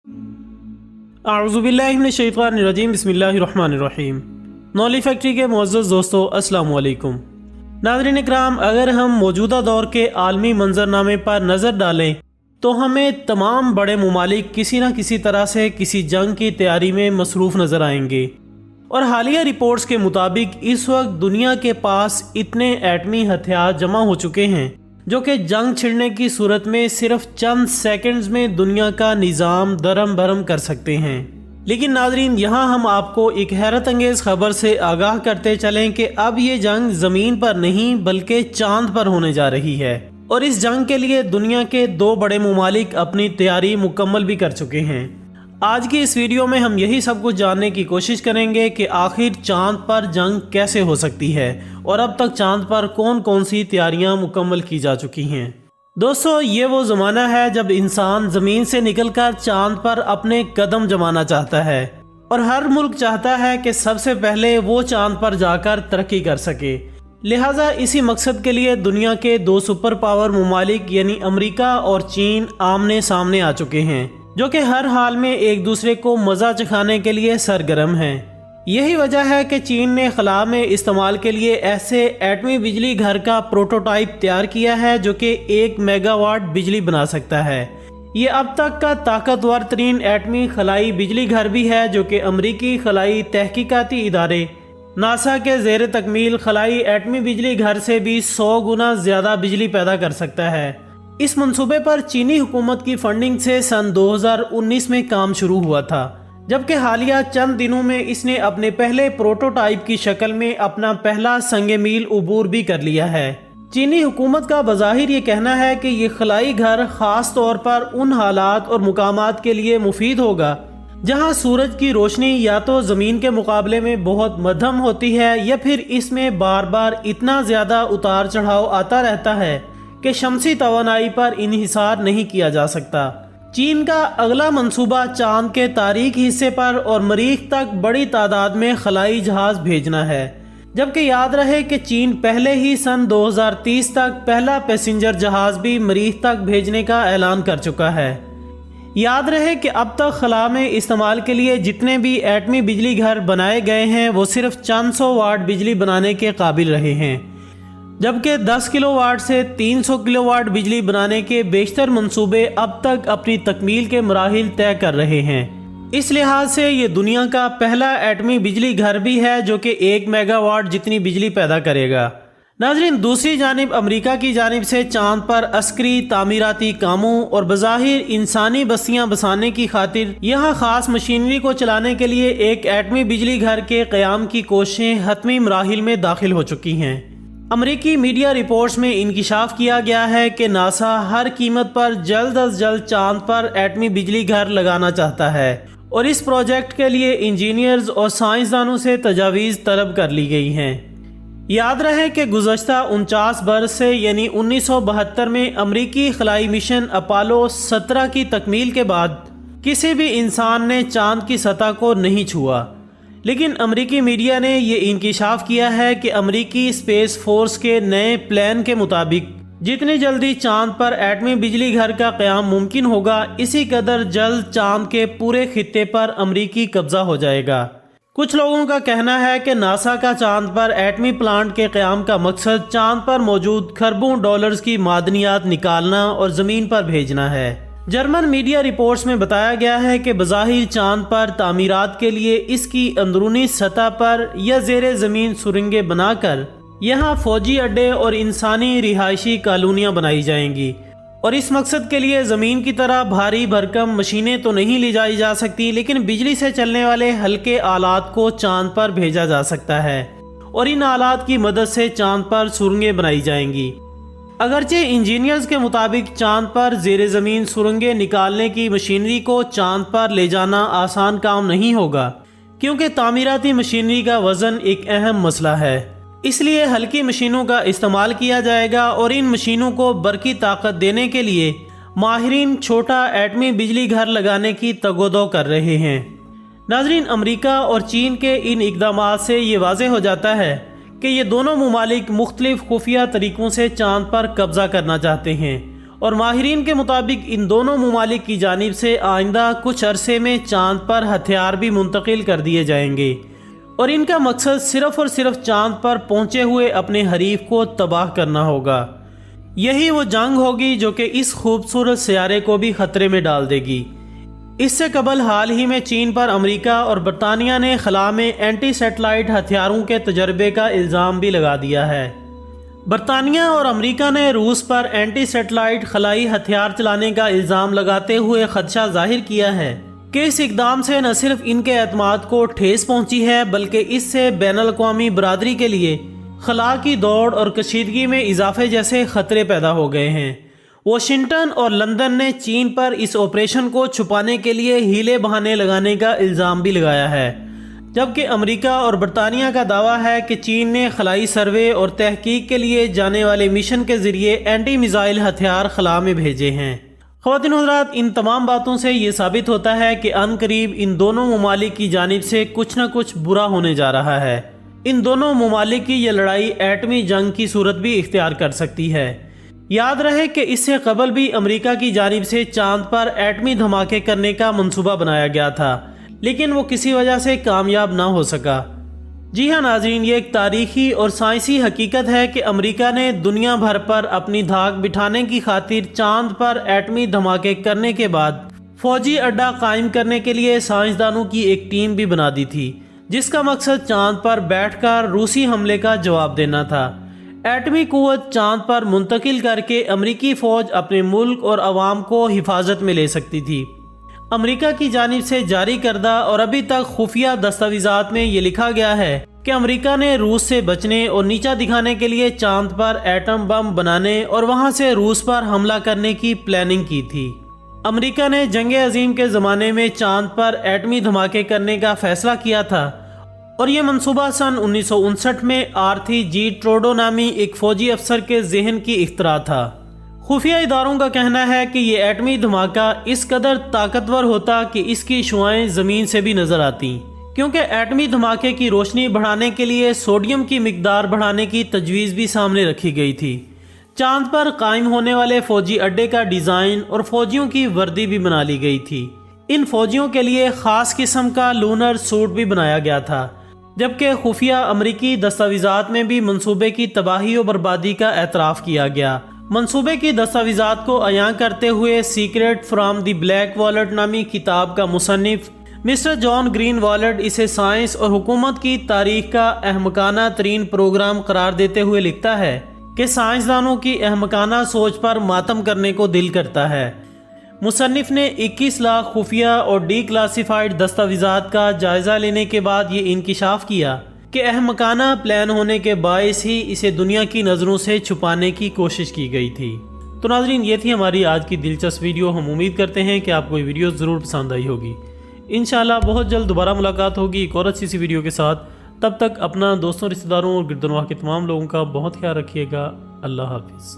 अऊज़ुबिल्लाहि मिनश्शैतानिर्रजीम बिस्मिल्लाहिर्रहमानिर्रहीम। नौली फैक्ट्री के मुअज़्ज़ज़ दोस्तों, अस्सलाम वालेकुम। नाज़रीन इकराम, अगर हम मौजूदा दौर के आलमी मंजरनामे पर नज़र डालें तो हमें तमाम बड़े ममालिक किसी न किसी तरह से किसी जंग की तैयारी में मसरूफ़ नज़र आएंगे। और हालिया रिपोर्ट्स के मुताबिक इस वक्त दुनिया के पास इतने एटमी हथियार जमा हो चुके हैं जो कि जंग छिड़ने की सूरत में सिर्फ चंद सेकंड्स में दुनिया का निज़ाम दरम भरम कर सकते हैं। लेकिन नाजरीन, यहाँ हम आपको एक हैरत अंगेज़ खबर से आगाह करते चलें कि अब ये जंग ज़मीन पर नहीं बल्कि चांद पर होने जा रही है। और इस जंग के लिए दुनिया के दो बड़े ममालिक अपनी तैयारी मुकम्मल भी कर चुके हैं। आज की इस वीडियो में हम यही सब कुछ जानने की कोशिश करेंगे कि आखिर चांद पर जंग कैसे हो सकती है और अब तक चांद पर कौन कौन सी तैयारियां मुकम्मल की जा चुकी हैं। दोस्तों, ये वो ज़माना है जब इंसान ज़मीन से निकलकर चांद पर अपने कदम जमाना चाहता है और हर मुल्क चाहता है कि सबसे पहले वो चांद पर जाकर तरक्की कर सके। लिहाजा इसी मकसद के लिए दुनिया के दो सुपर पावर ममालिक यानी अमेरिका और चीन आमने सामने आ चुके हैं, जो कि हर हाल में एक दूसरे को मज़ा चखाने के लिए सरगर्म हैं। यही वजह है कि चीन ने खला में इस्तेमाल के लिए ऐसे एटमी बिजली घर का प्रोटोटाइप तैयार किया है जो कि 1 मेगावाट बिजली बना सकता है। ये अब तक का ताकतवर तरीन एटमी खलाई बिजली घर भी है, जो कि अमरीकी खलाई तहकीकाती इदारे नासा के ज़ेर तकमील खलाई एटमी बिजली घर से भी 100 गुना ज़्यादा बिजली पैदा कर सकता है। इस मंसूबे पर चीनी हुकूमत की फंडिंग से सन 2019 में काम शुरू हुआ था, जबकि हालिया चंद दिनों में इसने अपने पहले प्रोटोटाइप की शक्ल में अपना पहला संगे मील उबूर भी कर लिया है। चीनी हुकूमत का बज़ाहिर ये कहना है कि ये खलाई घर खास तौर पर उन हालात और मुकामात के लिए मुफीद होगा जहां सूरज की रोशनी या तो ज़मीन के मुकाबले में बहुत मध्यम होती है या फिर इसमें बार बार इतना ज़्यादा उतार चढ़ाव आता रहता है कि शमसी तवानाई पर इन्हिसार नहीं किया जा सकता। चीन का अगला मंसूबा चांद के तारीख हिस्से पर और मरीख तक बड़ी तादाद में खलाई जहाज भेजना है, जबकि याद रहे कि चीन पहले ही सन 2030 तक पहला पैसेंजर जहाज भी मरीख तक भेजने का ऐलान कर चुका है। याद रहे कि अब तक खला में इस्तेमाल के लिए जितने भी एटमी बिजली घर बनाए गए हैं वो सिर्फ चंद सौ वाट बिजली बनाने के काबिल रहे हैं, जबकि 10 किलोवाट से 300 किलोवाट बिजली बनाने के बेशतर मंसूबे अब तक अपनी तकमील के मराहिल तय कर रहे हैं। इस लिहाज से ये दुनिया का पहला एटमी बिजली घर भी है जो कि 1 मेगावाट जितनी बिजली पैदा करेगा। नाजरीन, दूसरी जानिब अमेरिका की जानिब से चांद पर अस्करी तामीराती कामों और बज़ाहिर इंसानी बस्तियां बसाने की खातिर यहाँ खास मशीनरी को चलाने के लिए एक एटमी बिजली घर के क़याम की कोशिशें हतमी मराहिल में दाखिल हो चुकी हैं। अमरीकी मीडिया रिपोर्ट्स में इंकिशाफ किया गया है कि नासा हर कीमत पर जल्द अज जल्द चांद पर एटमी बिजली घर लगाना चाहता है और इस प्रोजेक्ट के लिए इंजीनियर्स और साइंसदानों से तजावीज़ तलब कर ली गई हैं। याद रहे कि गुज़श्ता 49 बरस से यानी 1972 में अमरीकी खलाई मिशन अपोलो 17 की तकमील के बाद किसी भी इंसान ने चांद की सतह को नहीं छुआ। लेकिन अमरीकी मीडिया ने ये इंकिशाफ किया है कि अमरीकी स्पेस फोर्स के नए प्लान के मुताबिक जितनी जल्दी चांद पर एटमी बिजली घर का क़याम मुमकिन होगा, इसी कदर जल्द चांद के पूरे खित्ते पर अमरीकी कब्जा हो जाएगा। कुछ लोगों का कहना है कि नासा का चांद पर एटमी प्लांट के क़याम का मकसद चांद पर मौजूद खरबों डॉलर्स की मादनियात निकालना और ज़मीन पर भेजना है। जर्मन मीडिया रिपोर्ट्स में बताया गया है कि बज़ाहिर चांद पर तामीरात के लिए इसकी अंदरूनी सतह पर या ज़ेरे ज़मीन सुरंगें बनाकर यहाँ फौजी अड्डे और इंसानी रिहायशी कॉलोनियाँ बनाई जाएंगी। और इस मकसद के लिए ज़मीन की तरह भारी भरकम मशीनें तो नहीं ले जाई जा सकती, लेकिन बिजली से चलने वाले हल्के आलात को चांद पर भेजा जा सकता है और इन आलात की मदद से चांद पर सुरंगें बनाई जाएंगी। अगरचे इंजीनियर्स के मुताबिक चांद पर ज़ेरे ज़मीन सुरंगें निकालने की मशीनरी को चांद पर ले जाना आसान काम नहीं होगा, क्योंकि तामीराती मशीनरी का वज़न एक अहम मसला है। इसलिए हल्की मशीनों का इस्तेमाल किया जाएगा और इन मशीनों को बरकी ताकत देने के लिए माहिरीन छोटा एटमी बिजली घर लगाने की तगोदो कर रहे हैं। नाजरीन, अमेरिका और चीन के इन इक़दामात से ये वाज़ेह हो जाता है कि ये दोनों ममालिक मुख्तलिफ खुफिया तरीक़ों से चांद पर कब्ज़ा करना चाहते हैं اور ماہرین کے مطابق ان دونوں ممالک کی جانب سے آئندہ کچھ عرصے میں چاند پر ہتھیار بھی منتقل کر دیے جائیں گے، اور ان کا مقصد صرف اور صرف چاند پر پہنچے ہوئے اپنے حریف کو تباہ کرنا ہوگا۔ یہی وہ جنگ ہوگی جو کہ اس خوبصورت سیارے کو بھی خطرے میں ڈال دے گی۔ اس سے قبل حال ہی میں چین پر امریکہ اور برطانیہ نے خلا میں اینٹی سیٹلائٹ ہتھیاروں کے تجربے کا الزام بھی لگا دیا ہے۔ برطانیہ اور امریکہ نے روس پر اینٹی سیٹلائٹ خلائی ہتھیار چلانے کا الزام لگاتے ہوئے خدشہ ظاہر کیا ہے کہ اس اقدام سے نہ صرف ان کے اعتماد کو ٹھیس پہنچی ہے بلکہ اس سے بین الاقوامی برادری کے لیے خلا کی دوڑ اور کشیدگی میں اضافے جیسے خطرے پیدا ہو گئے ہیں۔ واشنگٹن اور لندن نے چین پر اس آپریشن کو چھپانے کے لیے ہیلے بہانے لگانے کا الزام بھی لگایا ہے، جبکہ امریکہ اور برطانیہ کا دعویٰ ہے کہ چین نے خلائی سروے اور تحقیق کے لیے جانے والے مشن کے ذریعے اینٹی میزائل ہتھیار خلا میں بھیجے ہیں۔ خواتین و حضرات، ان تمام باتوں سے یہ ثابت ہوتا ہے کہ عن قریب ان دونوں ممالک کی جانب سے کچھ نہ کچھ برا ہونے جا رہا ہے۔ ان دونوں ممالک کی یہ لڑائی ایٹمی جنگ کی صورت بھی اختیار کر سکتی ہے۔ یاد رہے کہ اس سے قبل بھی امریکہ کی جانب سے چاند پر ایٹمی دھماکے کرنے کا منصوبہ بنایا گیا تھا، لیکن وہ کسی وجہ سے کامیاب نہ ہو سکا۔ جی ہاں ناظرین، یہ ایک تاریخی اور سائنسی حقیقت ہے کہ امریکہ نے دنیا بھر پر اپنی دھاک بٹھانے کی خاطر چاند پر ایٹمی دھماکے کرنے کے بعد فوجی اڈہ قائم کرنے کے لیے سائنسدانوں کی ایک ٹیم بھی بنا دی تھی، جس کا مقصد چاند پر بیٹھ کر روسی حملے کا جواب دینا تھا۔ ایٹمی قوت چاند پر منتقل کر کے امریکی فوج اپنے ملک اور عوام کو حفاظت میں لے سکتی تھی۔ امریکہ کی جانب سے جاری کردہ اور ابھی تک خفیہ دستاویزات میں یہ لکھا گیا ہے کہ امریکہ نے روس سے بچنے اور نیچا دکھانے کے لیے چاند پر ایٹم بم بنانے اور وہاں سے روس پر حملہ کرنے کی پلاننگ کی تھی۔ امریکہ نے جنگ عظیم کے زمانے میں چاند پر ایٹمی دھماکے کرنے کا فیصلہ کیا تھا، اور یہ منصوبہ سن 1959 میں آرتھی جی ٹروڈو نامی ایک فوجی افسر کے ذہن کی اختراع تھا۔ خفیہ اداروں کا کہنا ہے کہ یہ ایٹمی دھماکہ اس قدر طاقتور ہوتا کہ اس کی شعاعیں زمین سے بھی نظر آتی، کیونکہ ایٹمی دھماکے کی روشنی بڑھانے کے لیے سوڈیم کی مقدار بڑھانے کی تجویز بھی سامنے رکھی گئی تھی۔ چاند پر قائم ہونے والے فوجی اڈے کا ڈیزائن اور فوجیوں کی وردی بھی بنا لی گئی تھی۔ ان فوجیوں کے لیے خاص قسم کا لونر سوٹ بھی بنایا گیا تھا، جبکہ خفیہ امریکی دستاویزات میں بھی منصوبے کی تباہی و بربادی کا اعتراف کیا گیا۔ منصوبے کی دستاویزات کو عیاں کرتے ہوئے secret from the black vault نامی کتاب کا مصنف مسٹر جان گرین والٹ اسے سائنس اور حکومت کی تاریخ کا احمقانہ ترین پروگرام قرار دیتے ہوئے لکھتا ہے کہ سائنسدانوں کی احمقانہ سوچ پر ماتم کرنے کو دل کرتا ہے۔ مصنف نے 21 لاکھ خفیہ اور ڈی کلاسیفائڈ دستاویزات کا جائزہ لینے کے بعد یہ انکشاف کیا کہ احمقانہ پلان ہونے کے باعث ہی اسے دنیا کی نظروں سے چھپانے کی کوشش کی گئی تھی۔ تو ناظرین، یہ تھی ہماری آج کی دلچسپ ویڈیو۔ ہم امید کرتے ہیں کہ آپ کو یہ ویڈیو ضرور پسند آئی ہوگی۔ انشاءاللہ بہت جلد دوبارہ ملاقات ہوگی ایک اور اچھی سی ویڈیو کے ساتھ۔ تب تک اپنا، دوستوں، رشتہ داروں اور گردنواہ کے تمام لوگوں کا بہت خیال رکھیے گا۔ اللہ حافظ۔